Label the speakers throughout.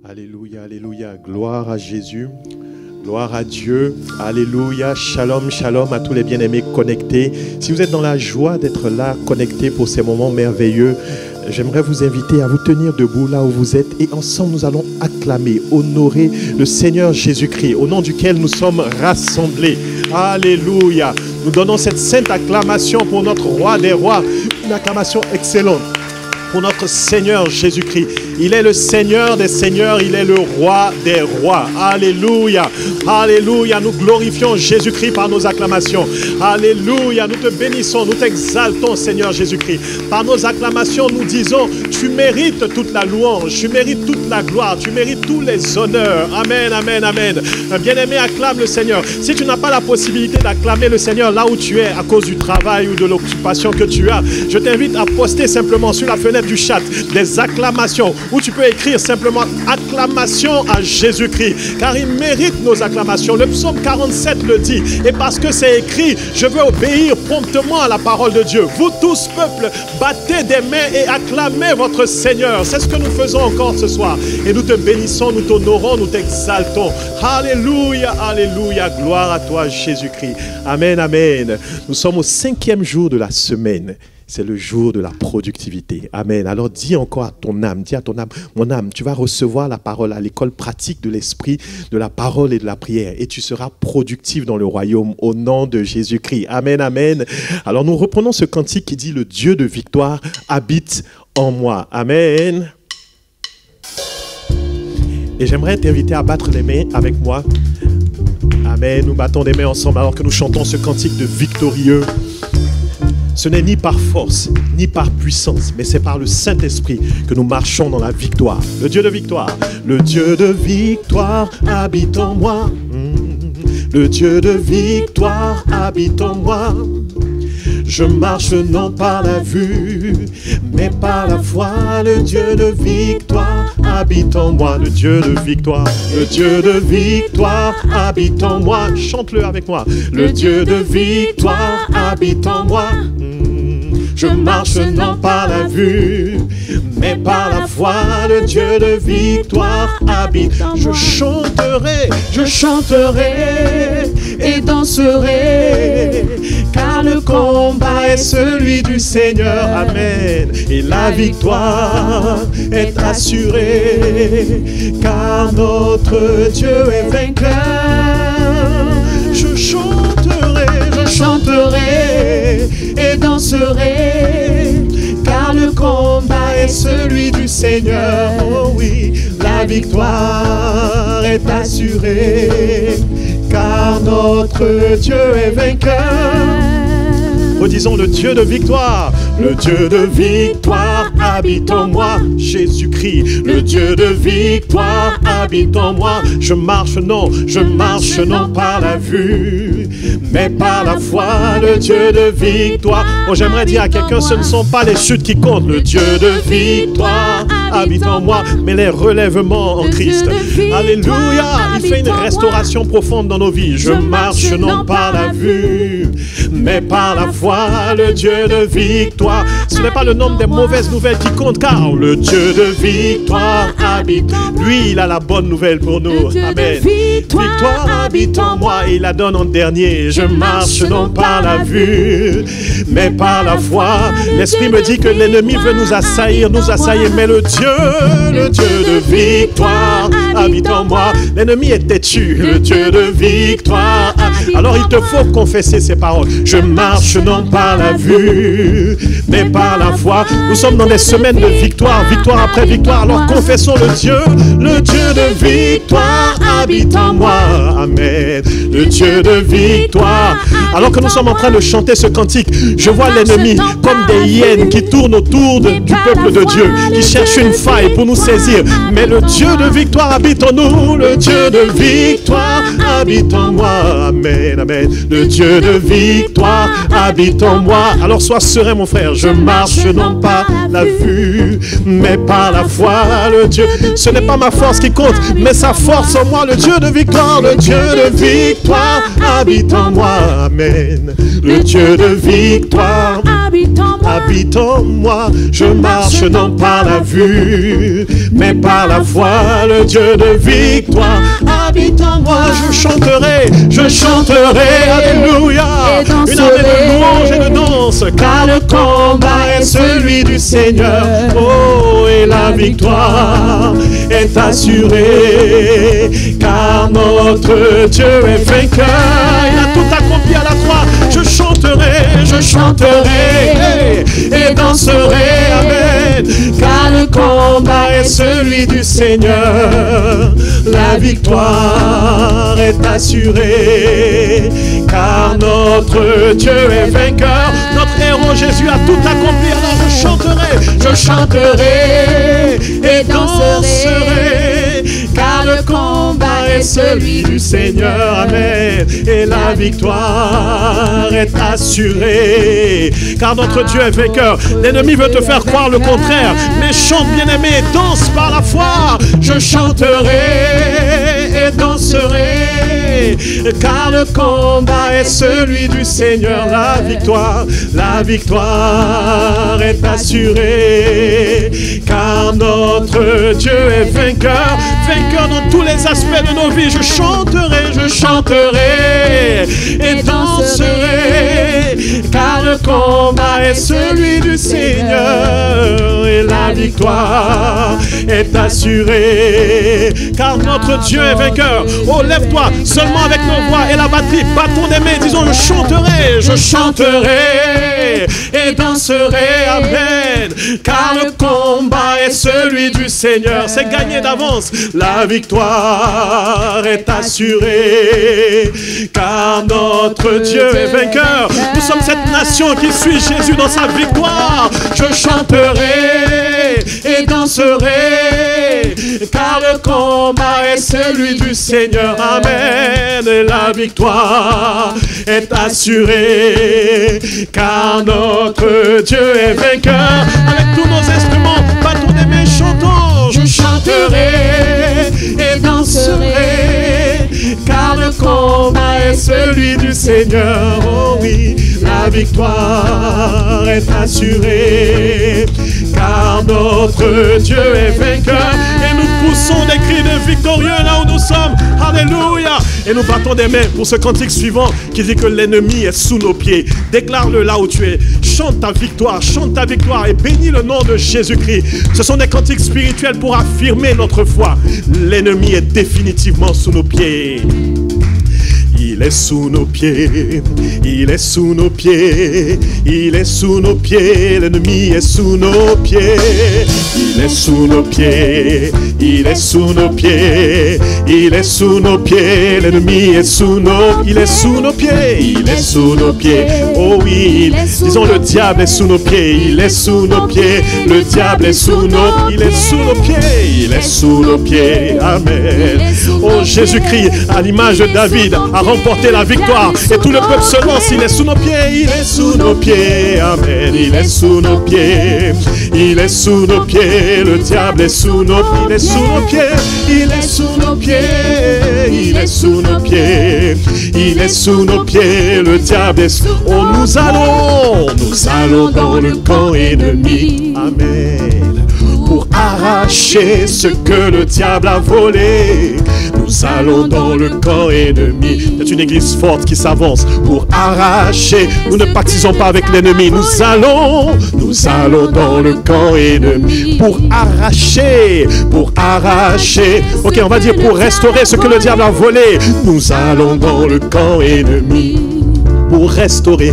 Speaker 1: Alléluia, alléluia. Gloire à Jésus. Gloire à Dieu. Alléluia. Shalom, shalom à tous les bien-aimés connectés. Si vous êtes dans la joie d'être là, connectés pour ces moments merveilleux, j'aimerais vous inviter à vous tenir debout là où vous êtes et ensemble nous allons acclamer, honorer le Seigneur Jésus-Christ au nom duquel nous sommes rassemblés. Alléluia. Nous donnons cette sainte acclamation pour notre roi des rois, une acclamation excellente pour notre Seigneur Jésus-Christ. Il est le Seigneur des seigneurs, il est le roi des rois. Alléluia. Alléluia. Nous glorifions Jésus-Christ par nos acclamations. Alléluia. Nous te bénissons, nous t'exaltons, Seigneur Jésus-Christ. Par nos acclamations, nous disons, tu mérites toute la louange, tu mérites toute la gloire, tu mérites tous les honneurs. Amen, amen, amen. Bien-aimé, acclame le Seigneur. Si tu n'as pas la possibilité d'acclamer le Seigneur là où tu es, à cause du travail ou de l'occupation que tu as, je t'invite à poster simplement sur la fenêtre du chat des acclamations, où tu peux écrire simplement acclamation à Jésus-Christ, car il mérite nos acclamations. Le psaume 47 le dit, et parce que c'est écrit, je veux obéir promptement à la parole de Dieu. Vous tous, peuple, battez des mains et acclamez votre Seigneur. C'est ce que nous faisons encore ce soir, et nous te bénissons, nous t'honorons, nous t'exaltons. Alléluia, alléluia, gloire à toi Jésus-Christ. Amen, amen. Nous sommes au 5e jour de la semaine. C'est le jour de la productivité. Amen. Alors dis encore à ton âme, dis à ton âme, mon âme, tu vas recevoir la parole à l'école pratique de l'esprit, de la parole et de la prière. Et tu seras productif dans le royaume au nom de Jésus-Christ. Amen, amen. Alors nous reprenons ce cantique qui dit, le Dieu de victoire habite en moi. Amen. Et j'aimerais t'inviter à battre les mains avec moi. Amen. Nous battons des mains ensemble alors que nous chantons ce cantique de victorieux. Ce n'est ni par force, ni par puissance, mais c'est par le Saint-Esprit que nous marchons dans la victoire. Le Dieu de victoire. Le Dieu de victoire habite en moi. Le Dieu de victoire habite en moi. Je marche non par la vue, mais par la foi. Le Dieu de victoire habite en moi. Le Dieu de victoire. Le Dieu de victoire habite en moi. Chante-le avec moi. Le Dieu de victoire habite en moi. Je marche non par la vue, mais par la foi. Le Dieu de victoire habite. Je chanterai et danserai, car le combat est celui du Seigneur. Amen. Et la victoire est assurée, car notre Dieu est vainqueur. Je chanterai et danserai, car le combat est celui du Seigneur. Oh oui, la victoire est assurée, car notre Dieu est vainqueur. Redisons, le Dieu de victoire. Le Dieu de victoire habite en moi. Jésus-Christ. Le Dieu de victoire habite en moi. Je marche non par la vue, mais par la foi. Le Dieu de victoire. Oh, j'aimerais dire à quelqu'un, ce ne sont pas les chutes qui comptent. Le Dieu de victoire habite en moi, mais les relèvements en Christ. Alléluia. Il fait une restauration profonde dans nos vies. Je marche non par la vue, mais par la foi. Le Dieu de victoire. Ce n'est pas le nombre des mauvaises nouvelles qui compte, car le Dieu de victoire habite. Lui, il a la bonne nouvelle pour nous. Amen. Victoire habite en moi, il la donne en dernier. Je marche non par la vue, mais par la foi. L'Esprit me dit que l'ennemi veut nous assaillir, mais le Dieu de victoire habite en moi. L'ennemi est têtu, le Dieu de victoire. Alors il te faut confesser ces paroles. Je marche non par la vue, mais par la foi. Nous sommes dans des semaines de victoire, victoire après victoire. Alors confessons le Dieu de victoire habite en moi. Amen. Le Dieu de victoire. Alors que nous sommes en train de chanter ce cantique, je vois l'ennemi comme des hyènes qui tournent autour du peuple de Dieu, qui cherchent une faille pour nous saisir. Mais le Dieu de victoire habite en nous. Le Dieu de victoire habite en moi. Amen, amen. Le Dieu de victoire habite en moi. Alors sois serein mon frère. Je marche non pas la vue, mais par la foi. Le Dieu, ce n'est pas ma force qui compte, mais sa force en moi. Le Dieu de victoire. Le Dieu de victoire habite en moi. Amen. Le Dieu de victoire habite en moi. habite en moi. Je marche non par la vue, mais par la foi. Le Dieu de victoire habite en moi. Je chanterai, alléluia. Une année de louange et de danse, car le combat est celui du Seigneur. Oh, et la victoire est assurée, car notre Dieu est vainqueur. Il a tout accompli à la croix. Je chanterai et danserai, amen, car le combat est celui du Seigneur. La victoire est assurée, car notre Dieu est vainqueur. Notre héros Jésus a tout accompli. Alors je chanterai et danserai, car le combat est celui du Seigneur, amen, et la victoire est assurée, car notre Dieu est vainqueur. L'ennemi veut te faire croire le contraire, mais chante, bien-aimé, danse par la foi. Je chanterai et danserai, car le combat est celui du Seigneur. La victoire est assurée, car notre Dieu est vainqueur, vainqueur dans tous les aspects de nos vies. Je chanterai et danserai, car le combat est celui du Seigneur, et la victoire est assurée, car notre Dieu est vainqueur. Oh, lève-toi seulement avec nos voix et la batterie, battons des mains, disons je chanterai et danserai, amen, car le combat est celui du Seigneur. C'est gagné d'avance. La victoire est assurée, car notre Dieu est vainqueur. Nous sommes cette nation qui suit Jésus dans sa victoire. Je chanterai et danserai, car le combat est celui du Seigneur, amen, et la victoire est assurée, car notre Dieu est vainqueur. Avec tous nos instruments, battons des mains, chantons. Je chanterai et danserai, car le combat est celui du Seigneur. Oh oui, la victoire est assurée, car notre Dieu est vainqueur. Et nous poussons des cris de victorieux là où nous sommes. Alléluia. Et nous battons des mains pour ce cantique suivant qui dit que l'ennemi est sous nos pieds. Déclare-le là où tu es. Chante ta victoire et bénis le nom de Jésus-Christ. Ce sont des cantiques spirituels pour affirmer notre foi. L'ennemi est définitivement sous nos pieds. Il est sous nos pieds, il est sous nos pieds, il est sous nos pieds, l'ennemi est sous nos pieds. Il est sous nos pieds, il est sous nos pieds, il est sous nos pieds, l'ennemi est sous nos, il est sous nos pieds, il est sous nos pieds. Oh oui, disons le diable est sous nos pieds, il est sous nos pieds, le diable est sous nos, il est sous nos pieds, il est sous nos pieds, amen. Oh, Jésus-Christ, à l'image de David, a remporté la victoire et tout le peuple se lance. Il est sous nos pieds, il est sous nos pieds, amen. Il est sous nos pieds, il est sous nos pieds, le diable est sous nos, il est sous nos pieds, il est sous nos pieds, il est sous nos pieds, il est sous nos pieds, le diable est sous. Oh, nous allons dans le camp ennemi, amen, pour arracher ce que le diable a volé. Nous allons dans le camp ennemi. C'est une église forte qui s'avance pour arracher. Nous ne partisons pas avec l'ennemi. Nous allons dans le camp ennemi pour arracher. Ok, on va dire pour restaurer ce que le diable a volé. Nous allons dans le camp ennemi pour restaurer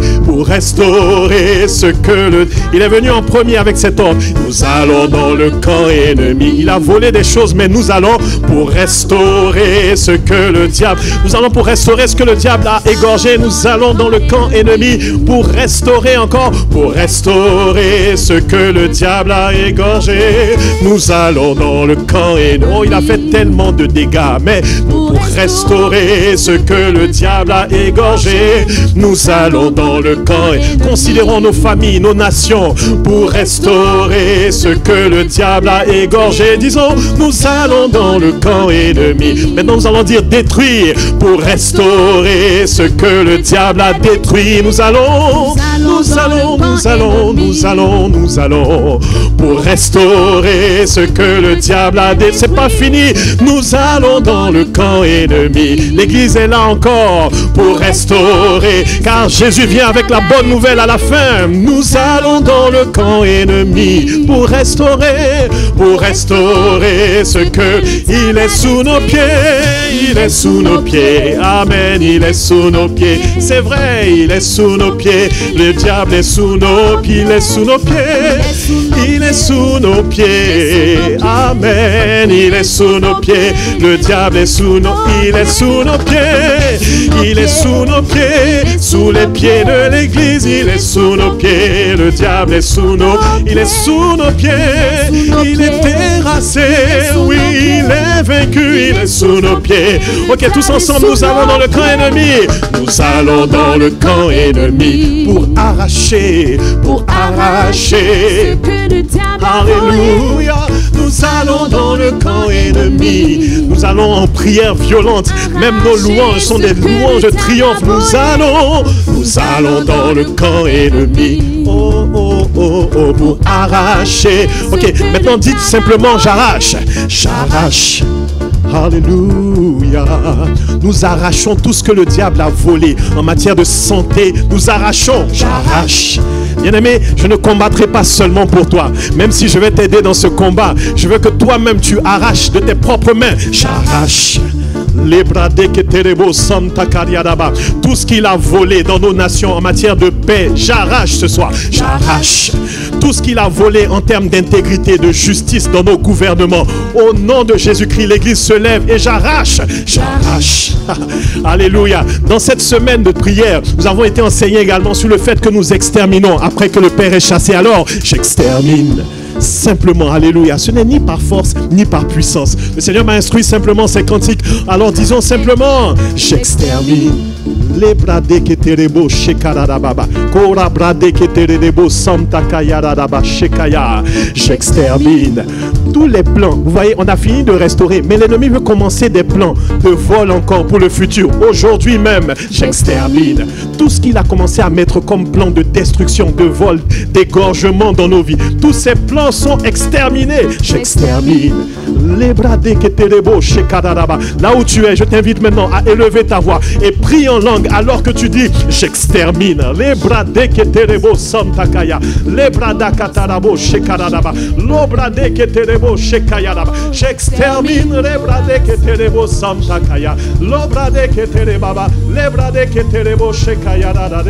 Speaker 1: ce que le... Il est venu en premier avec cet ordre. Nous allons dans le camp ennemi. Il a volé des choses, mais nous allons pour restaurer ce que le diable... Nous allons pour restaurer ce que le diable a égorgé. Nous allons dans le camp ennemi pour restaurer encore, pour restaurer ce que le diable a égorgé. Nous allons dans le camp ennemi. Oh, il a fait tellement de dégâts, mais pour restaurer ce que le diable a égorgé. Nous nous allons dans le camp et considérons nos familles, nos nations, pour restaurer ce que le diable a égorgé. Disons, nous allons dans le camp ennemi. Maintenant, nous allons dire détruire pour restaurer ce que le diable a détruit. Nous allons pour restaurer ce que le diable a détruit. C'est pas fini. Nous allons dans le camp ennemi. L'église est là encore pour restaurer, car Jésus vient avec la bonne nouvelle à la fin. Nous allons dans le camp ennemi pour restaurer ce que il est sous nos pieds. Il est sous nos pieds. Amen. Il est sous nos pieds. C'est vrai, il est sous nos pieds. Le diable est sous nos pieds. Il est sous nos pieds. Il est sous nos pieds. Amen. Il est sous nos pieds. Le diable est sous nos pieds. Il est sous nos pieds. Il est sous nos pieds. Sous les pieds de l'église. Il est sous nos pieds. Le diable est sous nos. Il est sous nos pieds. Il est terrassé. Oui, il est vaincu. Il est sous nos pieds. Ok, tous ensemble, nous allons dans le camp ennemi. Nous allons dans le camp ennemi pour arracher. Alléluia. Nous allons dans le camp ennemi. Nous allons en prière violente. Même nos louanges sont des louanges de triomphe. Nous allons dans le camp ennemi. Pour arracher. Ok, maintenant dites simplement j'arrache. Alléluia. Nous arrachons tout ce que le diable a volé en matière de santé. Nous arrachons. J'arrache. Bien-aimé, je ne combattrai pas seulement pour toi. Même si je vais t'aider dans ce combat, je veux que toi-même tu arraches de tes propres mains. J'arrache. Tout ce qu'il a volé dans nos nations en matière de paix, j'arrache ce soir. J'arrache tout ce qu'il a volé en termes d'intégrité, de justice dans nos gouvernements. Au nom de Jésus-Christ, l'Église se lève et j'arrache. Alléluia. Dans cette semaine de prière, nous avons été enseignés également sur le fait que nous exterminons après que le Père est chassé. Alors, j'extermine. Simplement, alléluia. Ce n'est ni par force, ni par puissance. Le Seigneur m'a instruit simplement ces cantiques. Alors disons simplement, j'extermine. Les bradés qui terebo shekaradababa. Kora bradé qui terebo santa kayaradaba shekaya. J'extermine tous les plans. Vous voyez, on a fini de restaurer, mais l'ennemi veut commencer des plans de vol encore pour le futur. Aujourd'hui même, j'extermine tout ce qu'il a commencé à mettre comme plan de destruction, de vol, d'égorgement dans nos vies. Tous ces plans sont exterminés. J'extermine. Les bradés qui terebo shekaradaba. Là où tu es, je t'invite maintenant à élever ta voix et prie en langue alors que tu dis j'extermine. Les bradés qui terebo santakaya. Les brada katarabo shekaradaba. L'obrade qui terebo shekayadaba. J'extermine les bradés qui terebo santakaya. L'obrade qui terebaba. Les bradés qui terebo shekayadaba.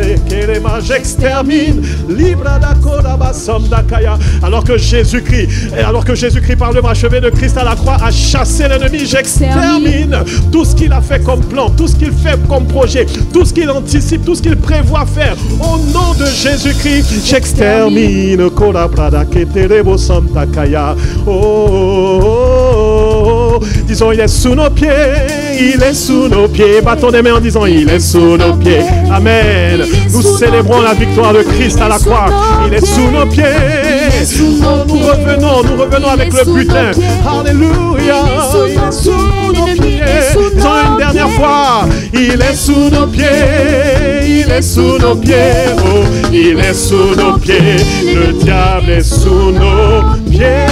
Speaker 1: J'extermine. Librada koraba samdakaya. Alors que Jésus-Christ par le achevé de Christ à la croix a chassé l'ennemi, j'extermine tout ce qu'il a fait comme plan, tout ce qu'il fait comme projet, tout ce qu'il anticipe, tout ce qu'il prévoit faire. Au nom de Jésus-Christ, j'extermine. Disons, il est sous nos pieds, il est sous nos pieds. Battons des mains en disant, il est sous nos pieds. Amen. Nous célébrons la victoire de Christ à la croix. Il est sous nos pieds. Nous revenons avec le butin. Alléluia. Il est sous nos pieds. Disons une dernière fois, il est sous nos pieds. Il est sous nos pieds. Oh, il est sous nos pieds. Le diable est sous nos pieds.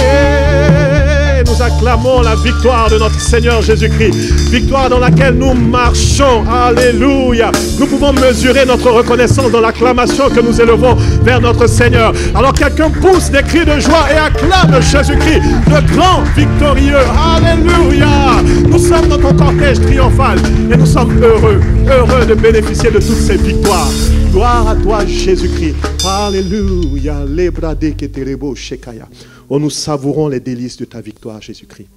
Speaker 1: Nous acclamons la victoire de notre Seigneur Jésus-Christ. Victoire dans laquelle nous marchons. Alléluia. Nous pouvons mesurer notre reconnaissance dans l'acclamation que nous élevons vers notre Seigneur. Alors quelqu'un pousse des cris de joie et acclame Jésus-Christ, le grand victorieux. Alléluia. Nous sommes dans ton cortège triomphal et nous sommes heureux de bénéficier de toutes ces victoires. Gloire à toi Jésus-Christ. Alléluia. Les bradés qui terebo shekaya. Oh, nous savourons les délices de ta victoire, Jésus-Christ.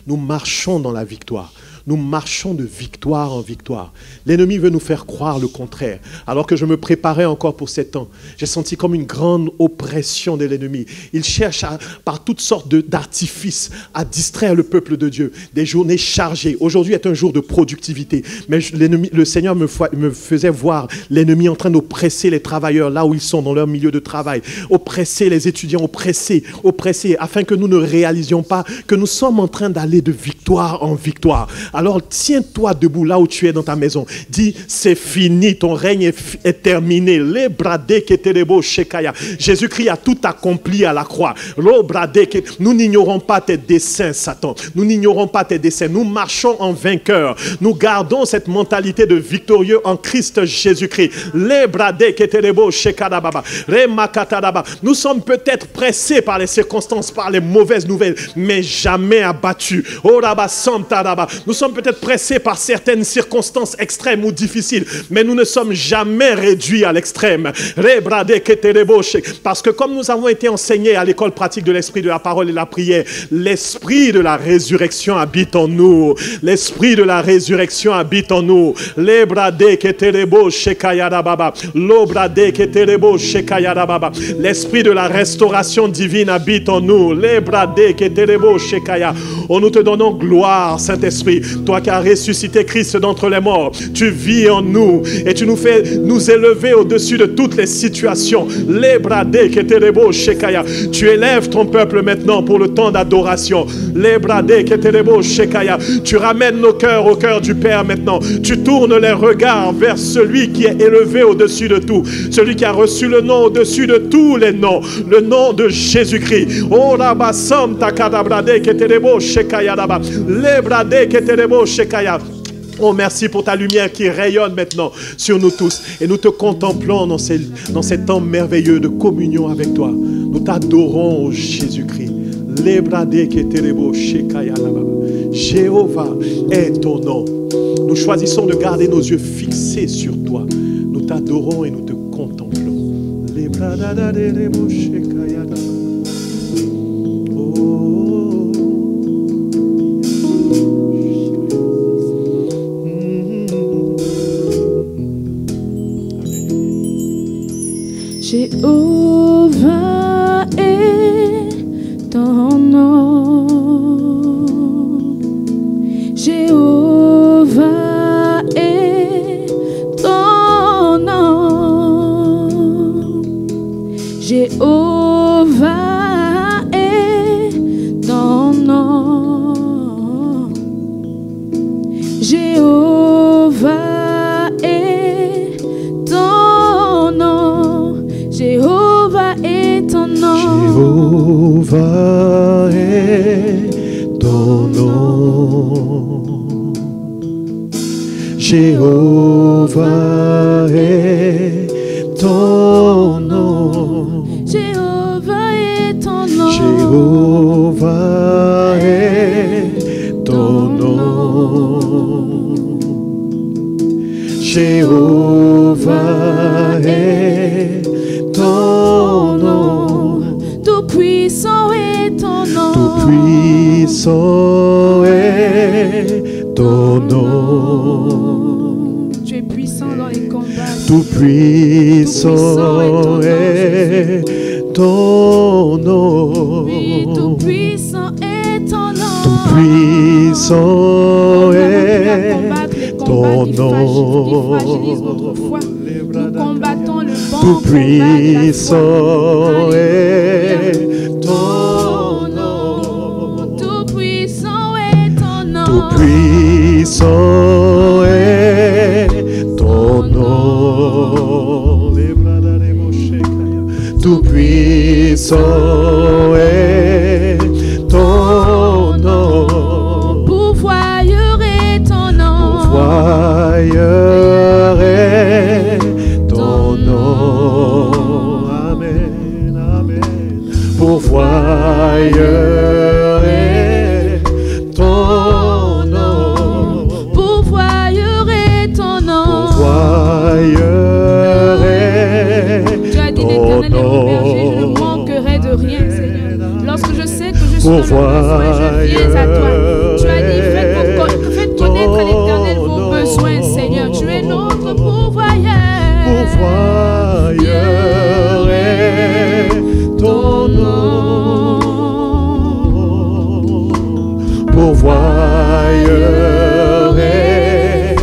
Speaker 1: Nous marchons dans la victoire. nous marchons de victoire en victoire. L'ennemi veut nous faire croire le contraire. Alors que je me préparais encore pour 7 ans, j'ai senti comme une grande oppression de l'ennemi. Il cherche par toutes sortes d'artifices à distraire le peuple de Dieu. Des journées chargées. Aujourd'hui est un jour de productivité. Mais le Seigneur me faisait voir l'ennemi en train d'oppresser les travailleurs là où ils sont dans leur milieu de travail. Oppresser les étudiants, oppresser, afin que nous ne réalisions pas que nous sommes en train d'aller de victoire en victoire. Alors tiens-toi debout là où tu es dans ta maison. Dis, c'est fini, ton règne est terminé. Les bradés qui étaient les beaux Shekaya. Jésus-Christ a tout accompli à la croix. Nous n'ignorons pas tes desseins, Satan. Nous n'ignorons pas tes desseins. Nous marchons en vainqueur. Nous gardons cette mentalité de victorieux en Christ Jésus-Christ. Les bradés qui étaient les beaux Shekada Baba. Nous sommes peut-être pressés par les circonstances, par les mauvaises nouvelles, mais jamais abattus. Nous sommes peut-être pressés par certaines circonstances extrêmes ou difficiles, mais nous ne sommes jamais réduits à l'extrême. Parce que comme nous avons été enseignés à l'école pratique de l'esprit de la parole et de la prière, l'esprit de la résurrection habite en nous. L'esprit de la résurrection habite en nous. L'esprit de la restauration divine habite en nous. Oh, nous te donnons gloire, Saint-Esprit. Toi qui as ressuscité Christ d'entre les morts, tu vis en nous et tu nous fais nous élever au-dessus de toutes les situations. Tu élèves ton peuple maintenant pour le temps d'adoration. Tu ramènes nos cœurs au cœur du Père maintenant. Tu tournes les regards vers celui qui est élevé au-dessus de tout, celui qui a reçu le nom au-dessus de tous les noms, le nom de Jésus-Christ. Oh, oh, merci pour ta lumière qui rayonne maintenant sur nous tous. Et nous te contemplons dans ces temps merveilleux de communion avec toi. Nous t'adorons, Jésus-Christ. Jéhovah est ton nom. Nous choisissons de garder nos yeux fixés sur toi. Nous t'adorons et nous te contemplons.
Speaker 2: Jéhovah est ton nom. Jéhovah est ton nom. Jéhovah est ton nom. Jéhovah est ton nom. Jéhovah est ton nom.
Speaker 1: Jéhovah est ton nom. Jéhovah est ton nom.
Speaker 2: Jéhovah est ton nom.
Speaker 1: Jéhovah est ton nom. Jéhovah est ton nom.
Speaker 2: Tout-puissant est ton nom.
Speaker 1: Tout-puissant est ton nom.
Speaker 2: Tu es puissant dans les combats.
Speaker 1: Tout-puissant est ton nom.
Speaker 2: Oui, tout-puissant est ton nom.
Speaker 1: Tout-puissant est ton
Speaker 2: qui
Speaker 1: nom.
Speaker 2: fragilisent notre foi. Nous combattons le bon
Speaker 1: Tout-puissant est ton nom.
Speaker 2: Tout-puissant est ton nom.
Speaker 1: Tout-puissant est ton nom. Tout-puissant est ton nom.
Speaker 2: Pourvoyeur est ton nom.
Speaker 1: Pourvoyeur est ton nom. Amen, amen. Pourvoyeur est ton nom.
Speaker 2: Pourvoyeur est ton nom.
Speaker 1: Pourvoyeur est
Speaker 2: Tu as dit l'Éternel est mon berger, je ne manquerai de rien, Seigneur. Lorsque je sais que je suis dans le besoin, je viens à toi. Tu as dit, faites connaître
Speaker 1: ailleurs est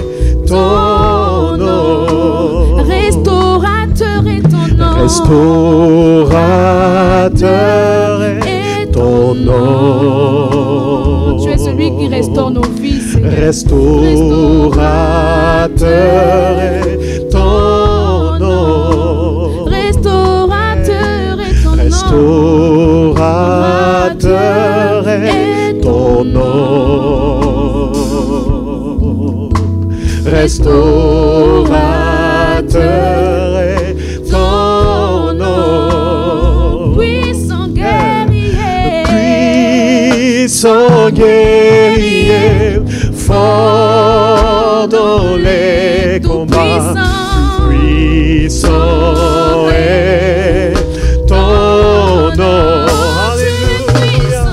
Speaker 1: ton nom.
Speaker 2: Restaurateur est ton nom.
Speaker 1: Restaurateur est ton nom.
Speaker 2: Tu es celui qui restaure nos vies, Seigneur.
Speaker 1: Restaurateur est ton nom.
Speaker 2: Restaurateur est ton nom.
Speaker 1: Restaurateur est ton nom. Restaurateur est ton nom.
Speaker 2: Puissant guerrier.
Speaker 1: Puissant guerrier, fort dans les combats. Puissant est ton nom. Alléluia.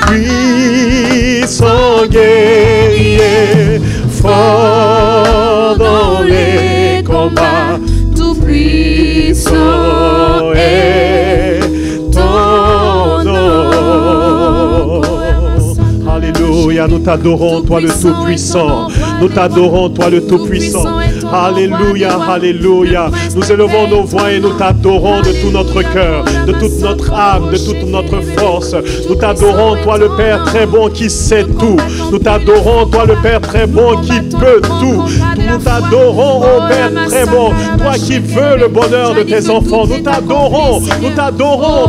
Speaker 1: Puissant guerrier, fort dans les combats.
Speaker 2: Tout puissant
Speaker 1: est ton nom. Alléluia, nous t'adorons, toi le Tout-Puissant. Nous t'adorons, toi le Tout-Puissant. Alléluia, alléluia. Nous élevons nos voix et nous t'adorons de tout notre cœur, de toute notre âme, de toute notre force. Nous t'adorons, toi le Père très bon qui sait tout. Nous t'adorons, toi le Père très bon qui peut tout. Nous t'adorons, ô Père très bon, toi qui veux le bonheur de tes enfants. Nous t'adorons,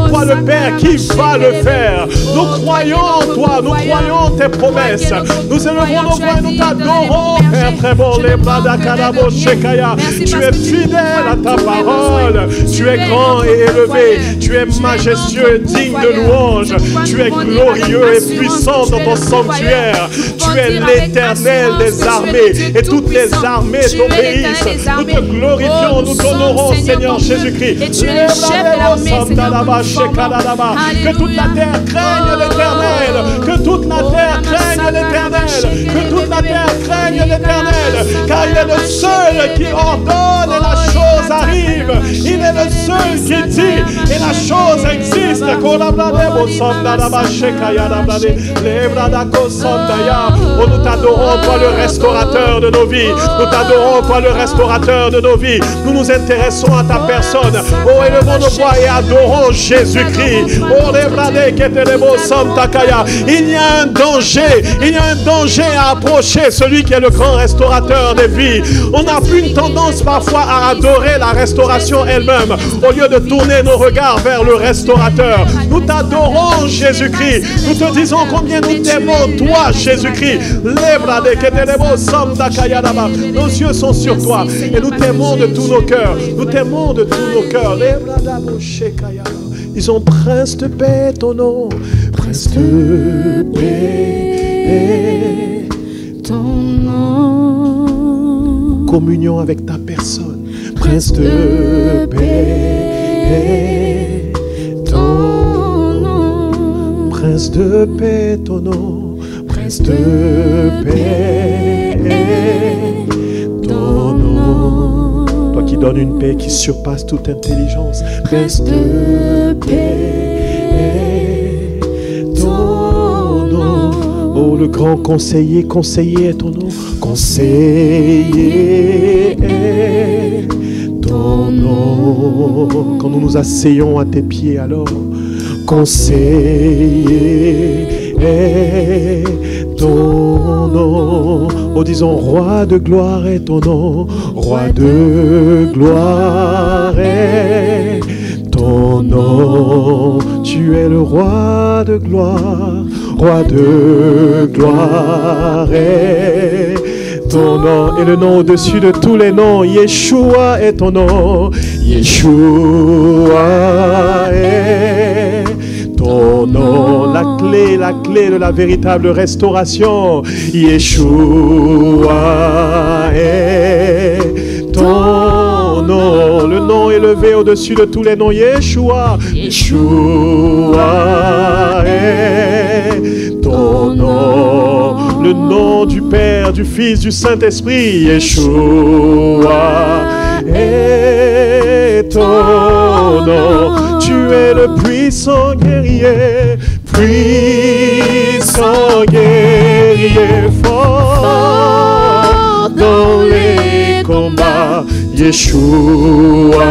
Speaker 1: toi le Père qui va le faire. Nous croyons en toi, nous croyons en tes promesses. Nous élevons nos voix et nous t'adorons, Père très bon. Les Badakarabo Shekaya. Tu es fidèle à ta parole. Tu es grand et élevé. Tu es majestueux et digne de louange. Tu es glorieux et puissant dans ton sanctuaire. Tu es l'Éternel des armées et toutes les armées t'obéissent. Nous te glorifions, nous t'honorons, Seigneur Jésus-Christ.
Speaker 2: Et tu es le chef de l'armée, Seigneur.
Speaker 1: Que toute la terre craigne l'Éternel. Que toute la terre craigne l'Éternel. Que toute la terre craigne l'Éternel. Car il est le seul qui ordonne et la chose arrive. Il est le seul qui dit et la chose existe. Oh, nous t'adorons, toi le restaurateur de nos vies. Nous t'adorons, toi le restaurateur de nos vies. Nous nous intéressons à ta personne. Oh, élevons nos voix et adorons Jésus-Christ. Oh, il y a un danger, à approcher celui qui est le grand restaurateur des vies. On n'a plus une tendance parfois à adorer la restauration elle-même au lieu de tourner nos regards vers le restaurateur. Nous t'adorons, Jésus-Christ. Nous te disons combien nous t'aimons, toi, Jésus-Christ. Nos yeux sont sur toi et nous t'aimons de tous nos cœurs. Nous t'aimons de tous nos cœurs. Ils ont prince de paix ton nom, prince de paix
Speaker 2: ton nom.
Speaker 1: Communion avec ta personne, prince de paix ton nom, prince de paix ton nom, prince de paix ton nom. Toi qui donnes une paix qui surpasse toute intelligence, prince de paix ton nom. Oh, le grand conseiller, conseiller est ton nom. Conseiller est ton nom. Quand nous nous asseyons à tes pieds, alors, conseiller est ton nom. Oh, disons, roi de gloire est ton nom. Roi de gloire est ton nom. Tu es le roi de gloire. Roi de gloire est ton nom. Et le nom au-dessus de tous les noms, Yeshua est ton nom. Yeshua est ton nom. La clé de la véritable restauration. Yeshua est ton nom. Le nom élevé au-dessus de tous les noms, Yeshua. Yeshua est ton nom. Le nom du Père, du Fils, du Saint-Esprit, Yeshua est ton nom. Tu es le puissant guerrier, puissant guerrier. guerrier fort dans les combats. Yeshua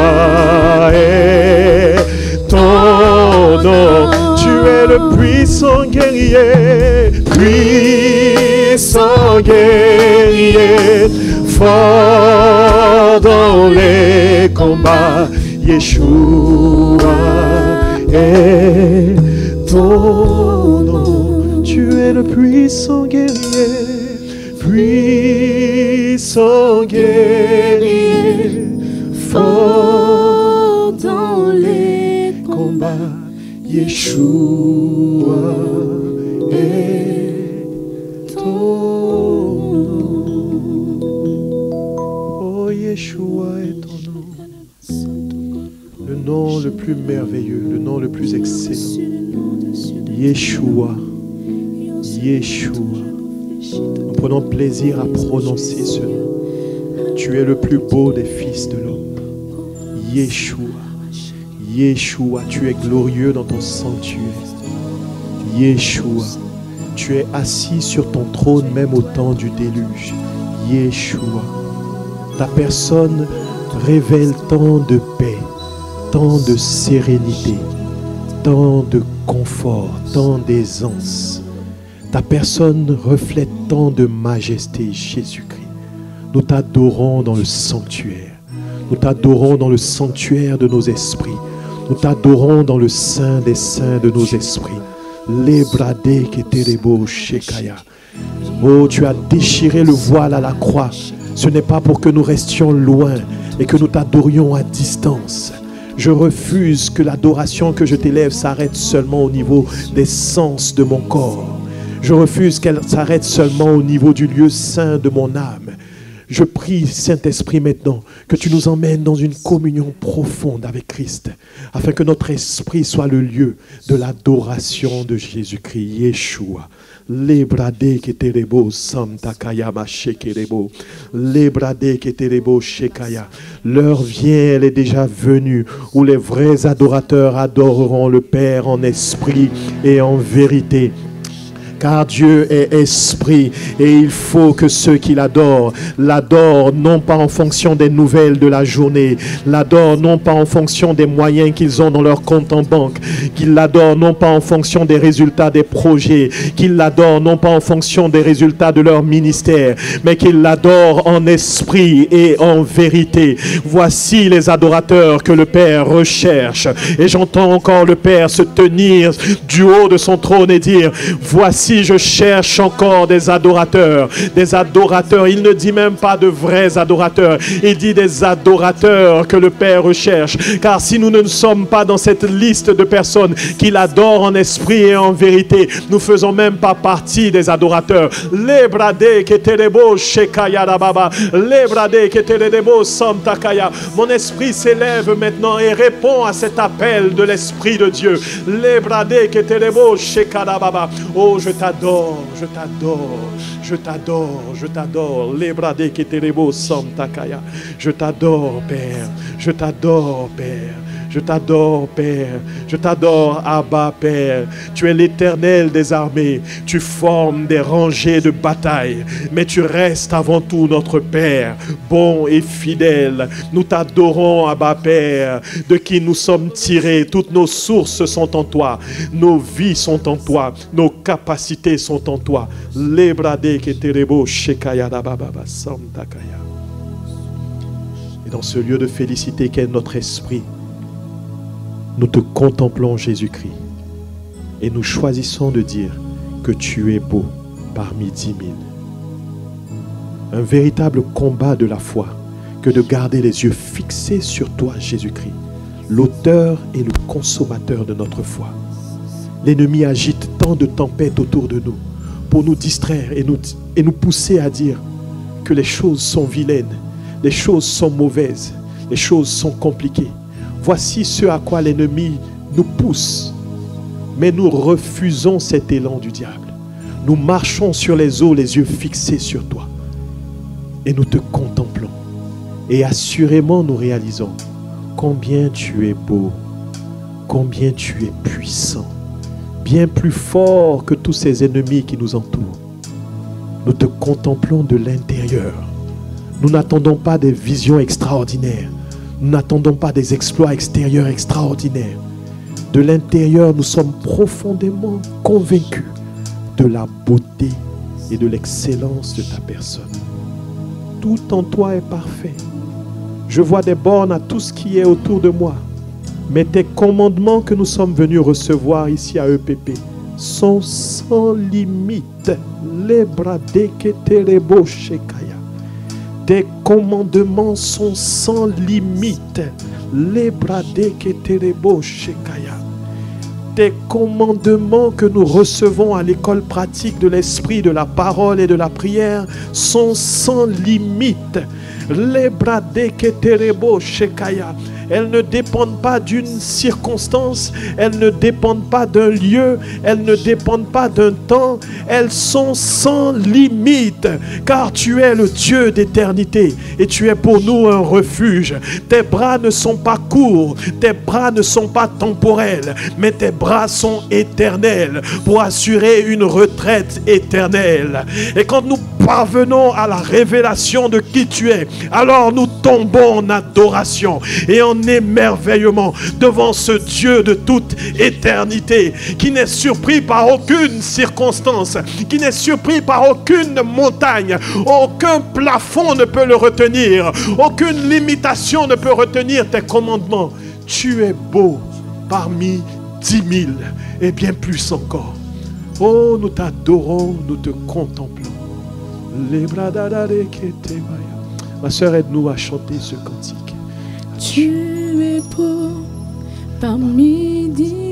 Speaker 1: est ton nom. Tu es le puissant guerrier, puissant guerrier, fort dans les combats. Yeshua est ton nom. Tu es le puissant guerrier, puissant guerrier, fort dans les combats. Yeshua est ton nom. Oh, Yeshua est ton nom. Le nom le plus merveilleux, le nom le plus excellent. Yeshua. Yeshua. Nous prenons plaisir à prononcer ce nom. Tu es le plus beau des fils de l'homme. Yeshua. Yeshua, tu es glorieux dans ton sanctuaire. Yeshua, tu es assis sur ton trône même au temps du déluge. Yeshua, ta personne révèle tant de paix, tant de sérénité, tant de confort, tant d'aisance. Ta personne reflète tant de majesté, Jésus-Christ. Nous t'adorons dans le sanctuaire. Nous t'adorons dans le sanctuaire de nos esprits. Nous t'adorons dans le sein des saints de nos esprits. Lebradé keterebo shekaya. Oh, tu as déchiré le voile à la croix. Ce n'est pas pour que nous restions loin et que nous t'adorions à distance. Je refuse que l'adoration que je t'élève s'arrête seulement au niveau des sens de mon corps. Je refuse qu'elle s'arrête seulement au niveau du lieu saint de mon âme. Je prie, Saint-Esprit, maintenant, que tu nous emmènes dans une communion profonde avec Christ, afin que notre esprit soit le lieu de l'adoration de Jésus-Christ, Yeshua. Lebrade keterebo samtakaya mashekerebo. Lebrade keterebo shekaya. L'heure vient, elle est déjà venue, où les vrais adorateurs adoreront le Père en esprit et en vérité. Car Dieu est esprit et il faut que ceux qui l'adorent non pas en fonction des nouvelles de la journée, l'adorent non pas en fonction des moyens qu'ils ont dans leur compte en banque, qu'ils l'adorent non pas en fonction des résultats des projets, qu'ils l'adorent non pas en fonction des résultats de leur ministère, mais qu'ils l'adorent en esprit et en vérité. Voici les adorateurs que le Père recherche. Et j'entends encore le Père se tenir du haut de son trône et dire: voici, je cherche encore des adorateurs. Des adorateurs. Il ne dit même pas de vrais adorateurs. Il dit des adorateurs que le Père recherche. Car si nous ne sommes pas dans cette liste de personnes qui l'adorent en esprit et en vérité, nous ne faisons même pas partie des adorateurs. Lebrade keterebo shekaya rababa. Lebrade keterebo samtakaya. Mon esprit s'élève maintenant et répond à cet appel de l'Esprit de Dieu. Lebrade keterebo shekaya baba. Oh, je t'adore, je t'adore, je t'adore, je t'adore. Lebrade keterebo samtakaya. Je t'adore, Père. Je t'adore, Père. Je t'adore, Père. Je t'adore, Abba, Père. Tu es l'Éternel des armées. Tu formes des rangées de bataille. Mais tu restes avant tout notre Père, bon et fidèle. Nous t'adorons, Abba, Père, de qui nous sommes tirés. Toutes nos sources sont en toi. Nos vies sont en toi. Nos capacités sont en toi. Lebrade keterebo shekaya dababa samtakaya. Et dans ce lieu de félicité qu'est notre esprit, nous te contemplons, Jésus-Christ, et nous choisissons de dire que tu es beau parmi 10 000. Un véritable combat de la foi que de garder les yeux fixés sur toi, Jésus-Christ, l'auteur et le consommateur de notre foi. L'ennemi agite tant de tempêtes autour de nous pour nous distraire et nous pousser à dire que les choses sont vilaines, les choses sont mauvaises, les choses sont compliquées. Voici ce à quoi l'ennemi nous pousse. Mais nous refusons cet élan du diable. Nous marchons sur les eaux, les yeux fixés sur toi. Et nous te contemplons. Et assurément nous réalisons combien tu es beau, combien tu es puissant, bien plus fort que tous ces ennemis qui nous entourent. Nous te contemplons de l'intérieur. Nous n'attendons pas des visions extraordinaires. Nous n'attendons pas des exploits extérieurs extraordinaires. De l'intérieur, nous sommes profondément convaincus de la beauté et de l'excellence de ta personne. Tout en toi est parfait. Je vois des bornes à tout ce qui est autour de moi. Mais tes commandements que nous sommes venus recevoir ici à EPP sont sans limite. Tes commandements sont sans limite. Tes commandements que nous recevons à l'école pratique de l'esprit, de la parole et de la prière sont sans limite. Elles ne dépendent pas d'une circonstance, elles ne dépendent pas d'un lieu, elles ne dépendent pas d'un temps, elles sont sans limite, car tu es le Dieu d'éternité et tu es pour nous un refuge. Tes bras ne sont pas courts, tes bras ne sont pas temporels, mais tes bras sont éternels pour assurer une retraite éternelle. Et quand nous parvenons à la révélation de qui tu es, alors nous tombons en adoration et en émerveillement devant ce Dieu de toute éternité qui n'est surpris par aucune circonstance, qui n'est surpris par aucune montagne. Aucun plafond ne peut le retenir, aucune limitation ne peut retenir tes commandements. Tu es beau parmi 10 000 et bien plus encore. Oh, nous t'adorons, nous te contemplons. Ma soeur, aide-nous à chanter ce cantique.
Speaker 2: Tu es beau parmi 10 000,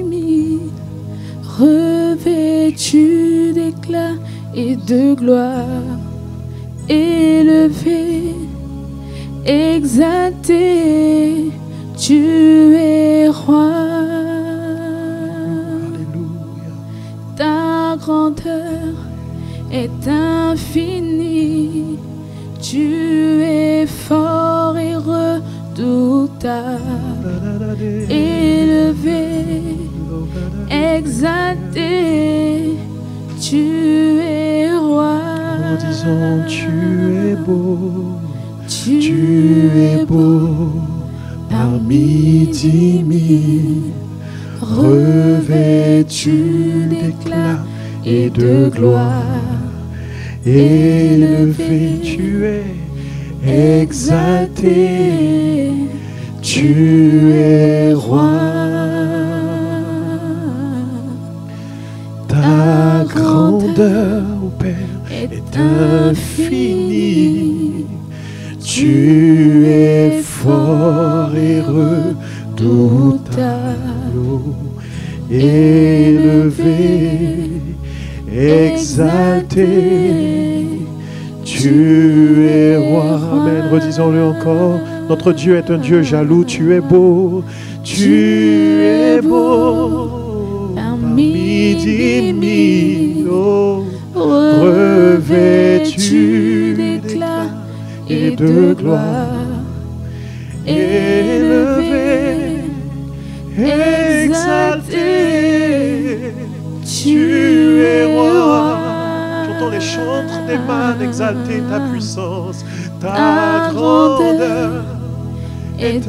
Speaker 2: revêtu d'éclat et de gloire, élevé, exalté, tu es roi.
Speaker 1: Alléluia.
Speaker 2: Ta grandeur est infinie, tu es fort et redoutable, élevé, exalté, tu es roi.
Speaker 1: Nous disons tu es beau,
Speaker 2: Tu
Speaker 1: es beau parmi 10 000, revêtu d'éclat et de gloire, élevé, tu es exalté, tu es roi. Ta grandeur, ô Père, est infinie, tu es fort et redoutable, élevé, exalté, tu es roi. Amen. Redisons-le encore. Notre Dieu est un Dieu jaloux. Tu es beau. Tu es beau. Parmi 10 000, oh, revêtu d'éclat et de gloire, élevé, exalté, tu es roi. J'entends les chantres des mains exalter ta puissance. Ta grandeur est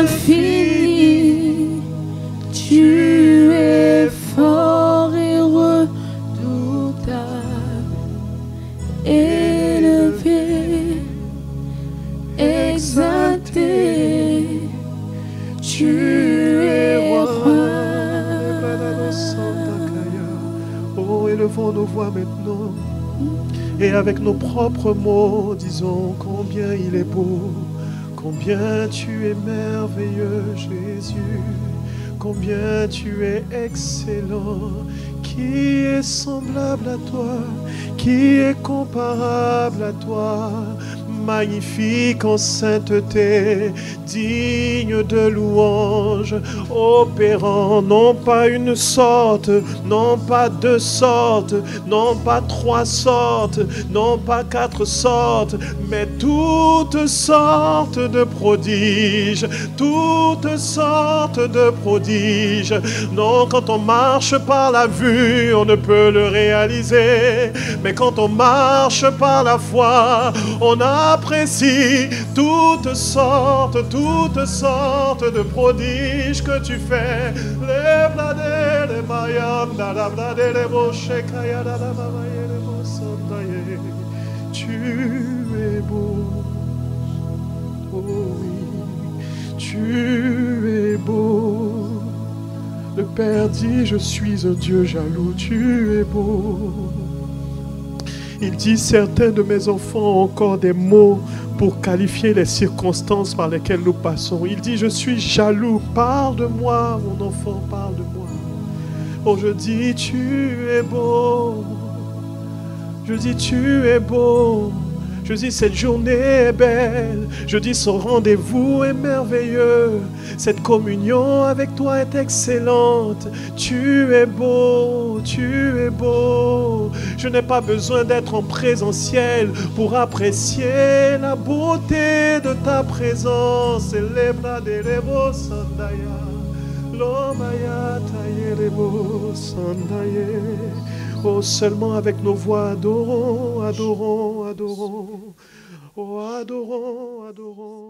Speaker 1: infinie, tu es fort et redoutable, élevé, exalté, tu es roi. Oh, élevons nos voix maintenant et avec nos propres mots, disons combien il est beau, combien tu es merveilleux, Jésus, combien tu es excellent. Qui est semblable à toi? Qui est comparable à toi? magnifique en sainteté, digne de louange, opérant non pas une sorte, non pas deux sortes, non pas trois sortes, non pas quatre sortes, mais toutes sortes de prodiges, toutes sortes de prodiges. Non, quand on marche par la vue, on ne peut le réaliser, mais quand on marche par la foi, on apprécie toutes sortes de prodiges que tu fais. Tu es beau, oh oui, tu es beau. Le Père dit, je suis un Dieu jaloux, tu es beau. Il dit, certains de mes enfants ont encore des mots pour qualifier les circonstances par lesquelles nous passons. Il dit, je suis jaloux, parle de moi, mon enfant, parle de moi. Oh, je dis, tu es beau. Je dis, tu es beau. Je dis, cette journée est belle. Je dis, ce rendez-vous est merveilleux. Cette communion avec toi est excellente. Tu es beau, tu es beau. Je n'ai pas besoin d'être en présentiel pour apprécier la beauté de ta présence. Oh, seulement avec nos voix, adorons, adorons, adorons. Oh, adorons, adorons.